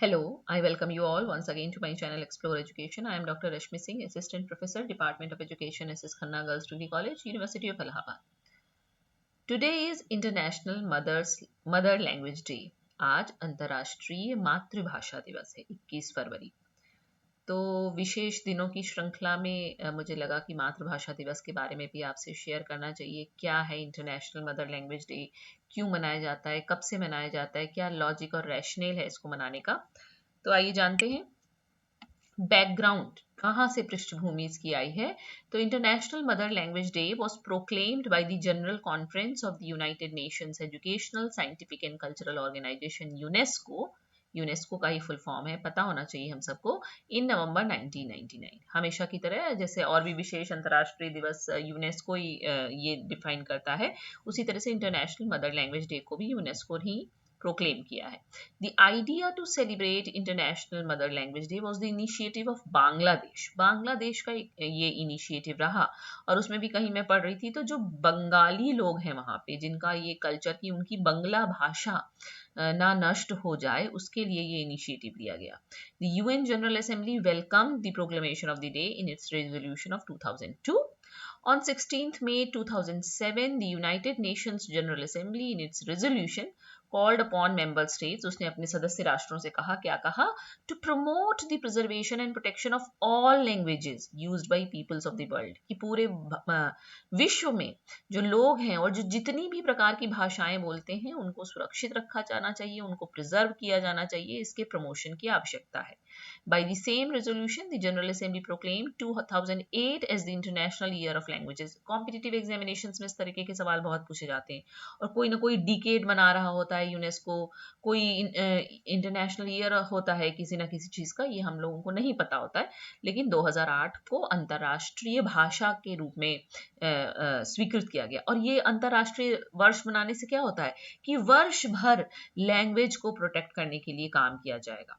Hello, I welcome you all once again to my channel Explore Education. I am Dr. Rashmi Singh, Assistant Professor, Department of Education, SS Khanna Girls Degree College, University of Allahabad. Today is International Mother Language Day. आज अंतर्राष्ट्रीय मातृभाषा दिवस है 21 फरवरी। तो विशेष दिनों की श्रृंखला में मुझे लगा कि मातृभाषा दिवस के बारे में भी आपसे शेयर करना चाहिए। क्या है इंटरनेशनल मदर लैंग्वेज डे, क्यों मनाया जाता है, कब से मनाया जाता है, क्या लॉजिक और रैशनल है इसको मनाने का। तो आइए जानते हैं बैकग्राउंड, कहाँ से पृष्ठभूमि इसकी आई है। तो international mother language day was proclaimed by the general conference of the United Nations educational scientific and cultural organisation UNESCO का ही फुल फॉर्म है, पता होना चाहिए हम सबको, इन नवंबर 1999। हमेशा की तरह जैसे और भी विशेष अंतर्राष्ट्रीय दिवस यूनेस्को ही ये डिफाइन करता है, उसी तरह से इंटरनेशनल मदर लैंग्वेज डे को भी यूनेस्को ही प्रोक्लेम किया है। The idea to celebrate International Mother Language Day was the initiative of Bangladesh. Bangladesh का ये इनिशिएटिव रहा और उसमें भी कहीं मैं पढ़ रही थी तो जो बंगाली लोग हैं वहाँ पे, जिनका ये कल्चर की उनकी बंगला भाषा ना नष्ट हो जाए, उसके लिए ये इनिशिएटिव लिया गया। The UN General Assembly welcomed the proclamation of the day in its resolution of 2002. On 16th May 2007, the United Nations General Assembly in its resolution called upon member states, उसने अपने सदस्य राष्ट्रों से कहा, क्या कहा, to promote the preservation and protection of all languages used by peoples of the world, कि पूरे विश्व में जो लोग हैं और जो जितनी भी प्रकार की भाषाएं बोलते हैं उनको सुरक्षित रखा जाना चाहिए, उनको प्रिजर्व किया जाना चाहिए, इसके प्रमोशन की आवश्यकता है। By the same resolution, the General Assembly proclaimed 2008 as the International Year of Languages. Competitive examinations में इस तरीके के सवाल बहुत पूछे जाते हैं और कोई ना कोई डिकेड मना रहा होता है यूनेस्को, कोई इंटरनेशनल ईयर होता है किसी ना किसी चीज़ का, ये हम लोगों को नहीं पता होता है। लेकिन 2008 को अंतर्राष्ट्रीय भाषा के रूप में स्वीकृत किया गया और ये अंतर्राष्ट्रीय वर्ष मनाने से क्या होता है कि वर्ष भर लैंग्वेज को प्रोटेक्ट करने के लिए काम किया जाएगा।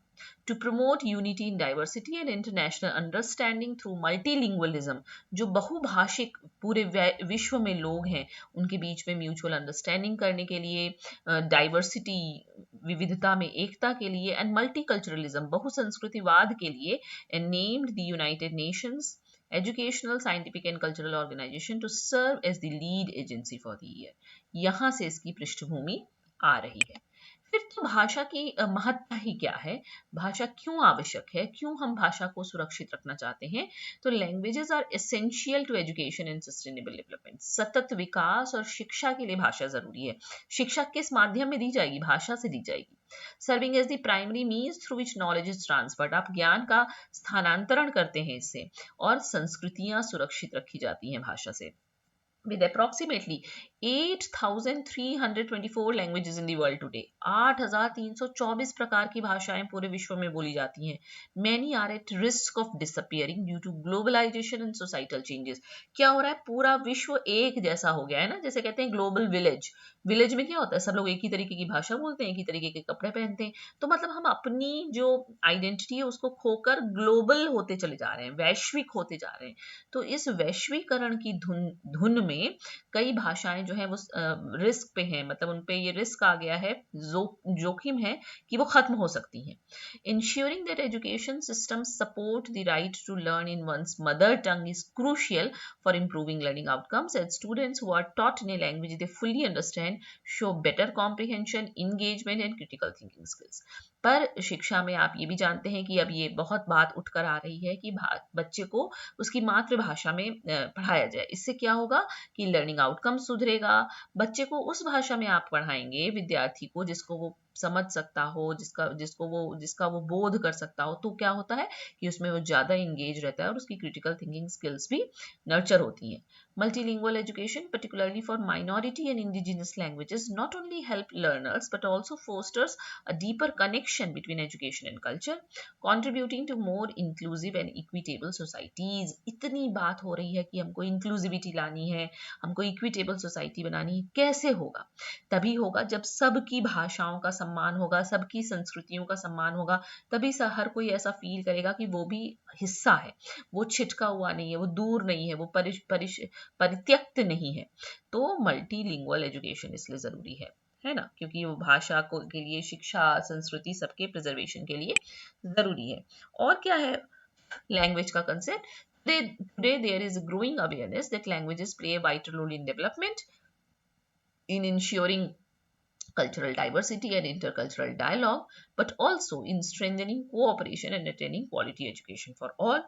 To promote unity in diversity and international understanding through multilingualism, जो बहुभाषिक पूरे विश्व में लोग हैं उनके बीच में म्यूचुअल अंडरस्टैंडिंग करने के लिए, डाइवर्सिटी विविधता में एकता के लिए, एंड मल्टीकल्चरलिज्म बहुसंस्कृतिवाद के लिए, and named the United Nations Educational, Scientific and Cultural Organization to serve as the lead agency for the year. यहाँ से इसकी पृष्ठभूमि आ रही है। फिर तो भाषा की महत्ता ही क्या है, भाषा क्यों आवश्यक है, क्यों हम भाषा को सुरक्षित रखना चाहते हैं। तो languages are essential to education and sustainable development. सतत विकास और शिक्षा के लिए भाषा जरूरी है। शिक्षा किस माध्यम में दी जाएगी, भाषा से दी जाएगी। Serving as the primary means through which knowledge is transferred, आप ज्ञान का स्थानांतरण करते हैं इससे, और संस्कृतियां सुरक्षित रखी जाती हैं भाषा से। With approximately 8,324 languages in the world today, 8,324 प्रकार की भाषाएं पूरे विश्व में बोली जाती हैं। Many are at risk of disappearing due to globalization and societal changes. क्या हो रहा है, पूरा विश्व एक जैसा हो गया है ना, जैसे कहते हैं ग्लोबल विलेज। विलेज में क्या होता है, सब लोग एक ही तरीके की भाषा बोलते हैं, एक ही तरीके के कपड़े पहनते हैं, तो मतलब हम अपनी जो आइडेंटिटी है उसको खोकर ग्लोबल होते चले जा रहे हैं, वैश्विक होते जा रहे हैं। तो इस वैश्वीकरण की धुन में कई भाषाएं जो है वो रिस्क पे हैं, मतलब उन पे ये रिस्क आ गया है, जोखिम है कि वो खत्म हो सकती हैं। Ensuring that education systems support the right to learn in one's mother tongue is crucial for improving learning outcomes, as students who are taught in a language they fully understand show better comprehension, engagement and critical thinking skills. पर शिक्षा में आप ये भी जानते हैं कि अब ये बहुत बात उठकर आ रही है कि बच्चे को उसकी मातृभाषा में पढ़ाया जाए। इससे क्या होगा कि लर्निंग आउटकम सुधरेगा। बच्चे को उस भाषा में आप पढ़ाएंगे, विद्यार्थी को, जिसको वो समझ सकता हो, जिसका वो बोध कर सकता हो, तो क्या होता है कि उसमें वो ज़्यादा इंगेज रहता है और उसकी क्रिटिकल थिंकिंग स्किल्स भी नर्चर होती हैं। Multilingual education, particularly for minority and indigenous languages, not only help learners but also fosters a deeper connection between education and culture, contributing to more inclusive and equitable societies. इतनी बात हो रही है कि हमको इंक्लूसिविटी लानी है, हमको इक्विटेबल सोसाइटी बनानी है। कैसे होगा, तभी होगा जब सबकी भाषाओं का सम्मान होगा, सबकी संस्कृतियों का सम्मान होगा, तभी हर कोई ऐसा फील करेगा कि वो भी हिस्सा है, वो छिटका हुआ नहीं है, वो दूर नहीं है, वो परित्यक्त नहीं है। तो मल्टीलिंगुअल एजुकेशन इसलिए ज़रूरी है। है ना, क्योंकि वो भाषा को के लिए शिक्षा, संस्कृति सबके प्रिजर्वेशन के लिए जरूरी है। और क्या है language का concept? Today there is a growing awareness that languages play a vital role in development, in ensuring cultural diversity and intercultural dialogue, but also in strengthening cooperation and attaining quality education for all,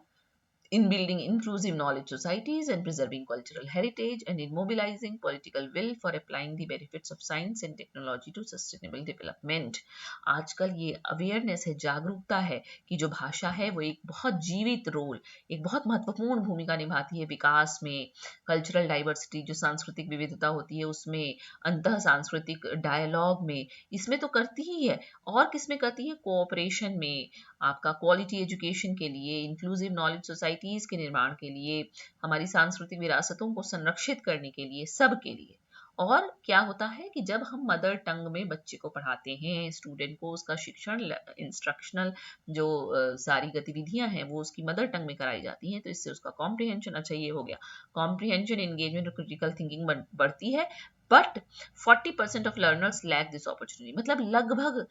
in building inclusive knowledge societies and preserving cultural heritage, and in mobilizing political will for applying the benefits of science and technology to sustainable development. आजकल ये awareness है, जागरूकता है कि जो भाषा है वो एक बहुत जीवित रोल, एक बहुत महत्वपूर्ण भूमिका निभाती है विकास में, कल्चरल डाइवर्सिटी जो सांस्कृतिक विविधता होती है उसमें, अंतः सांस्कृतिक डायलॉग में, इसमें तो करती ही है। और किस में करती है? कोऑपरेशन में, आपका क्वालिटी एजुकेशन के लिए, इंक्लूसिव नॉलेज सोसाइटीज के निर्माण के लिए, हमारी सांस्कृतिक विरासतों को संरक्षित करने के लिए, सब के लिए। और क्या होता है कि जब हम मदर टंग में बच्चे को पढ़ाते हैं, स्टूडेंट को उसका शिक्षण, इंस्ट्रक्शनल जो सारी गतिविधियां हैं वो उसकी मदर टंग में कराई जाती हैं, तो इससे उसका कॉम्प्रिहेंशन, अच्छा ये हो गया, कॉम्प्रिहेंशन, एंगेजमेंट और क्रिटिकल थिंकिंग बढ़ती है। But 40% of learners lack this opportunity, मतलब लगभग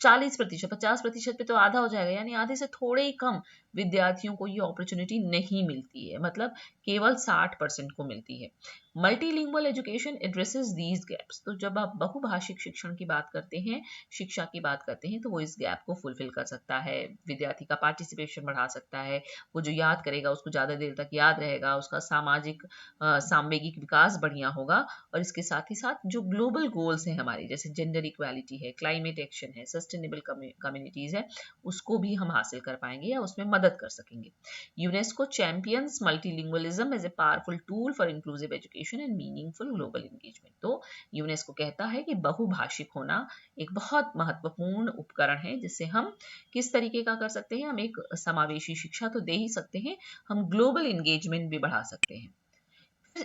40%, 50% पे तो आधा हो जाएगा, यानी आधे से थोड़े ही कम विद्यार्थियों को ये अपॉर्चुनिटी नहीं मिलती है, मतलब केवल 60% को मिलती है। Multilingual education addresses these gaps, तो जब आप बहुभाषिक शिक्षण की बात करते हैं, शिक्षा की बात करते हैं, तो वो इस गैप को फुलफिल कर सकता है, विद्यार्थी का पार्टिसिपेशन बढ़ा सकता है, वो जो याद करेगा उसको ज़्यादा देर तक याद रहेगा, उसका सामाजिक सांवेगिक विकास बढ़िया होगा। और इसके साथ ही साथ जो ग्लोबल गोल्स हैं हमारे, जैसे जेंडर इक्वालिटी है, क्लाइमेट एक्शन है, सस्टेनेबल कम्युनिटीज है, उसको भी हम हासिल कर पाएंगे या उसमें मदद कर सकेंगे। UNESCO champions multilingualism as a powerful tool for inclusive education and meaningful global engagement, तो यूनेस्को कहता है कि बहुभाषिक होना एक बहुत महत्वपूर्ण उपकरण है, जिससे हम किस तरीके का कर सकते हैं, हम एक समावेशी शिक्षा तो दे ही सकते हैं, हम ग्लोबल एंगेजमेंट भी बढ़ा सकते हैं।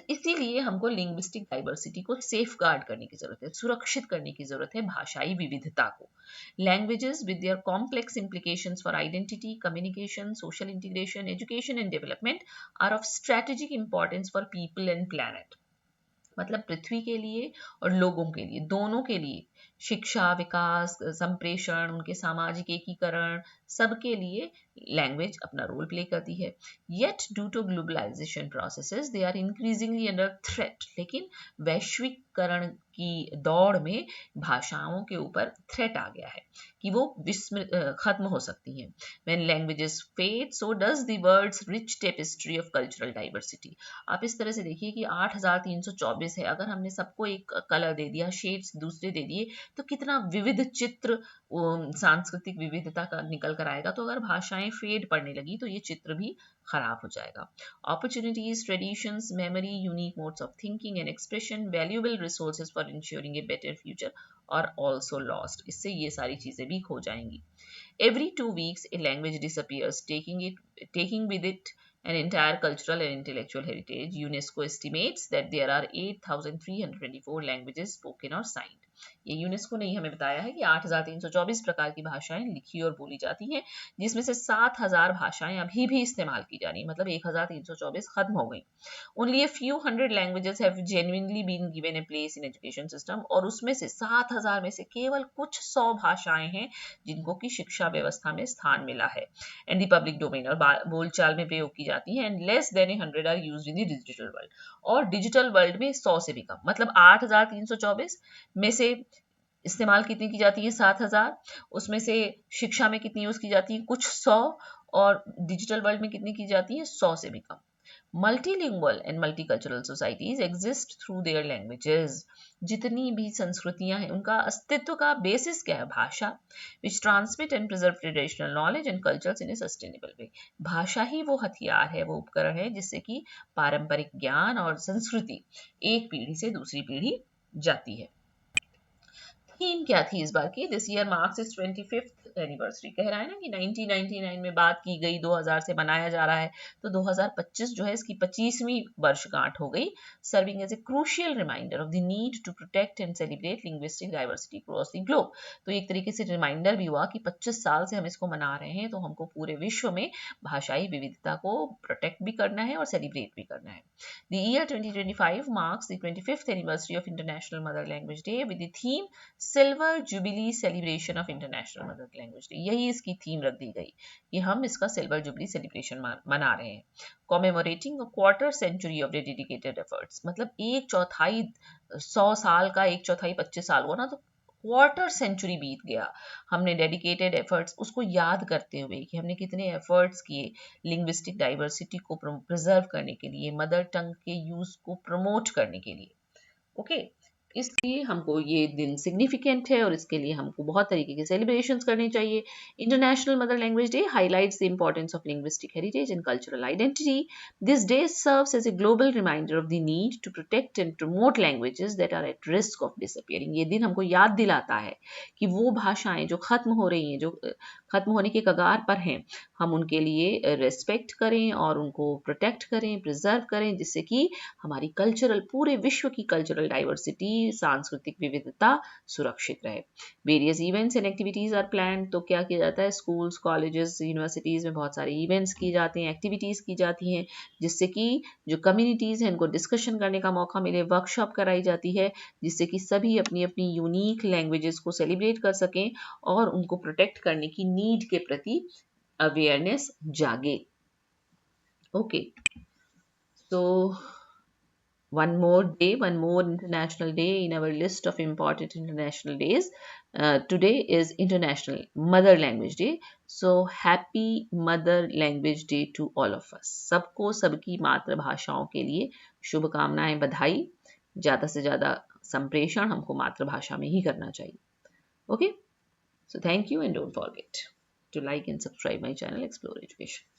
इसीलिए हमको लिंग्विस्टिक डाइवर्सिटी को सेफ गार्ड करने की जरूरत है, सुरक्षित करने की जरूरत है भाषाई विविधता को। Languages with their complex implications for identity, communication, social integration, education and development are of strategic importance for people and planet, मतलब पृथ्वी के लिए और लोगों के लिए, दोनों के लिए, शिक्षा, विकास, संप्रेषण, उनके सामाजिक एकीकरण, सबके लिए लैंग्वेज अपना रोल प्ले करती है। Yet due to globalisation processes they are increasingly under threat, लेकिन वैश्विकरण की दौड़ में भाषाओं के ऊपर थ्रेट आ गया है कि वो खत्म हो सकती हैं। When languages fade, so does the world's rich tapestry of cultural diversity. आप इस तरह से देखिए कि 8324 है, अगर हमने सबको एक कलर दे दिया, शेड्स दूसरे दे दिए, तो कितना विविध चित्र सांस्कृतिक विविधता का निकल कर आएगा। तो अगर भाषाएं फेड पड़ने लगी तो ये चित्र भी खराब हो जाएगा। Opportunities, traditions, memory, unique modes of thinking and expression, valuable resources for ensuring a better future are also lost. इससे ये सारी चीजें भी खो जाएंगी। Every 2 weeks, a language disappears, taking with it an entire cultural and intellectual heritage. UNESCO estimates that there are 8,324 languages spoken or signed. ये UNESCO ने ही हमें बताया है कि 8,324 प्रकार की भाषाएं लिखी और बोली जाती हैं, जिसमें से 7,000 भाषाएं अभी भी इस्तेमाल की जा रही हैं, मतलब 1,324 खत्म हो गई। Only a few hundred languages have genuinely been given a place in education system, और उसमें से 7,000 में से केवल कुछ 100 भाषाएं हैं जिनको की शिक्षा व्यवस्था में स्थान मिला है, एंड द पब्लिक डोमेन, और बोलचाल में प्रयोग की जाती है, and less than 100 are used in the digital world, और डिजिटल वर्ल्ड में 100 से भी कम, मतलब 8,324 में से इस्तेमाल कितनी की जाती है? 7,000, उसमें से शिक्षा में कितनी यूज की जाती है? कुछ 100, और डिजिटल वर्ल्ड में कितनी की जाती है? 100 से भी कम। Multilingual and multicultural societies exist through their languages. जितनी भी संस्कृतियां हैं उनका अस्तित्व का बेसिस क्या है? भाषा, which transmit and preserve traditional knowledge and cultures in a sustainable way. भाषा ही वो हथियार है, वो उपकरण है जिससे कि पारंपरिक ज्ञान और संस्कृति एक पीढ़ी से दूसरी पीढ़ी जाती है। थीम क्या थी इस बार की? This year marks is 25th anniversary. कह रहा है ना कि 1999 में बात की गई, 2000 से मनाया जा रहा है, तो 2025 जो है इसकी 25वीं वर्षगांठ हो गई। Serving as a crucial reminder of the need to protect and celebrate linguistic diversity across the globe. तो एक तरीके से रिमाइंडर भी हुआ कि 25 साल से हम इसको मना रहे हैं, तो हमको पूरे विश्व में भाषाई विविधता को प्रोटेक्ट भी करना है और सेलिब्रेट भी करना है। The year 2025 marks the 25th anniversary of International Mother Language Day with the theme silver jubilee celebration of international mother language day. यही इसकी थीम रख दी गई कि हम इसका सिल्वर जुबली सेलिब्रेशन मना रहे हैं। Commemorating a quarter century of dedicated efforts, मतलब एक चौथाई 100 साल का, एक चौथाई 25 साल हुआ ना, तो क्वार्टर सेंचुरी बीत गया हमने डेडिकेटेड एफर्ट्स उसको याद करते हुए कि हमने कितने एफर्ट्स किए लिंग्विस्टिक डाइवर्सिटी को प्रिजर्व करने के लिए, मदर टंग के यूज को प्रमोट करने के लिए। ओके, इसलिए हमको ये दिन सिग्निफिकेंट है और इसके लिए हमको बहुत तरीके के सेलिब्रेशंस करने चाहिए। International mother language day highlights the importance of linguistic heritage and cultural identity. This day serves as a global reminder of the need to protect and promote languages that are at risk of disappearing. ये दिन हमको याद दिलाता है कि वो भाषाएं जो खत्म हो रही हैं, जो खत्म होने के कगार पर हैं, हम उनके लिए रेस्पेक्ट करें और उनको प्रोटेक्ट करें, प्रिजर्व करें, जिससे कि हमारी कल्चरल, पूरे विश्व की कल्चरल डाइवर्सिटी, सांस्कृतिक विविधता सुरक्षित रहे। Various events and activities are plan. तो क्या किया जाता है, स्कूल्स, कॉलेजेस, यूनिवर्सिटीज में बहुत सारे इवेंट्स किए जाते हैं, एक्टिविटीज की जाती हैं, जिससे कि जो कम्युनिटीज हैं उनको डिस्कशन करने का मौका मिले, वर्कशॉप कराई जाती है, जिससे कि सभी अपनी अपनी यूनिक लैंग्वेजेस को सेलिब्रेट कर सकें और उनको प्रोटेक्ट करने की नीड के प्रति अवेयरनेस जागे। ओके, तो one more international day in our list of important international days. Today is International Mother Language Day. So happy Mother Language Day to all of us. सबको सबकी मातृभाषाओं के लिए शुभकामनाएं, बधाई। ज़्यादा से ज़्यादा संप्रेषण हमको मातृभाषा में ही करना चाहिए। Okay? So thank you and don't forget to like and subscribe my channel Explore Education.